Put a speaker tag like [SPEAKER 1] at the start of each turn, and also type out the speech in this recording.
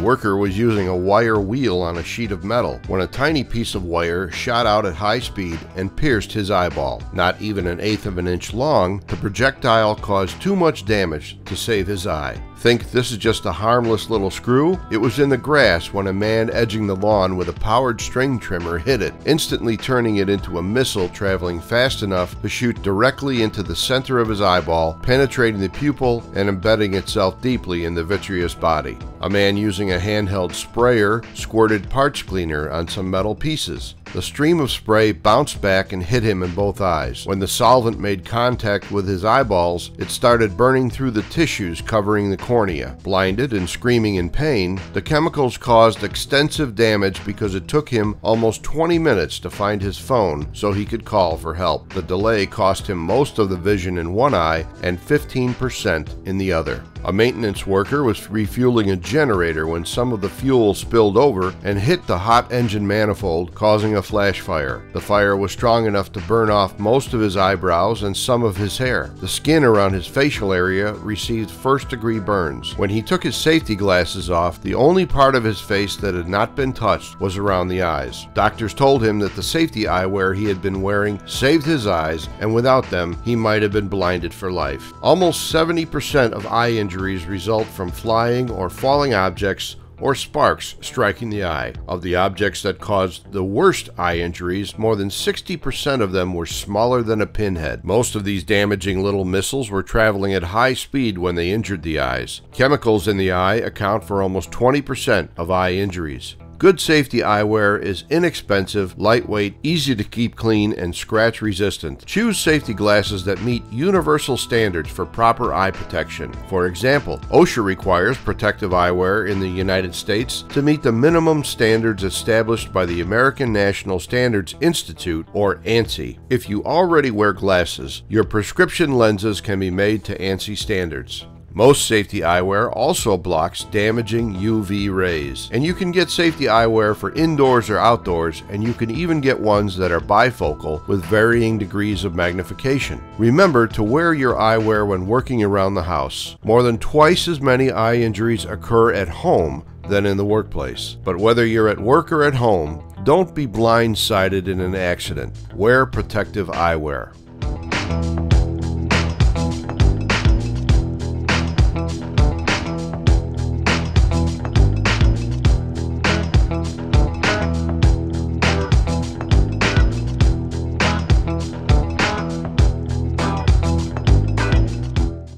[SPEAKER 1] worker was using a wire wheel on a sheet of metal when a tiny piece of wire shot out at high speed and pierced his eyeball. Not even an eighth of an inch long, the projectile caused too much damage to save his eye. Think this is just a harmless little screw? It was in the grass when a man edging the lawn with a powered string trimmer hit it, instantly turning it into a missile traveling fast enough to shoot directly into the center of his eyeball, penetrating the pupil and embedding itself deeply in the vitreous body. A man using a handheld sprayer squirted parts cleaner on some metal pieces. The stream of spray bounced back and hit him in both eyes. When the solvent made contact with his eyeballs, it started burning through the tissues covering the cornea. Blinded and screaming in pain, the chemicals caused extensive damage because it took him almost 20 minutes to find his phone so he could call for help. The delay cost him most of the vision in one eye and 15% in the other. A maintenance worker was refueling a generator when some of the fuel spilled over and hit the hot engine manifold, causing a flash fire. The fire was strong enough to burn off most of his eyebrows and some of his hair. The skin around his facial area received first-degree burns. When he took his safety glasses off, the only part of his face that had not been touched was around the eyes. Doctors told him that the safety eyewear he had been wearing saved his eyes, and without them, he might have been blinded for life. Almost 70% of eye injuries result from flying or falling objects or sparks striking the eye. Of the objects that caused the worst eye injuries, more than 60% of them were smaller than a pinhead. Most of these damaging little missiles were traveling at high speed when they injured the eyes. Chemicals in the eye account for almost 20% of eye injuries. Good safety eyewear is inexpensive, lightweight, easy to keep clean, and scratch resistant. Choose safety glasses that meet universal standards for proper eye protection. For example, OSHA requires protective eyewear in the United States to meet the minimum standards established by the American National Standards Institute, or ANSI. If you already wear glasses, your prescription lenses can be made to ANSI standards. Most safety eyewear also blocks damaging UV rays, and you can get safety eyewear for indoors or outdoors, and you can even get ones that are bifocal with varying degrees of magnification. Remember to wear your eyewear when working around the house. More than twice as many eye injuries occur at home than in the workplace. But whether you're at work or at home, don't be blindsided in an accident. Wear protective eyewear.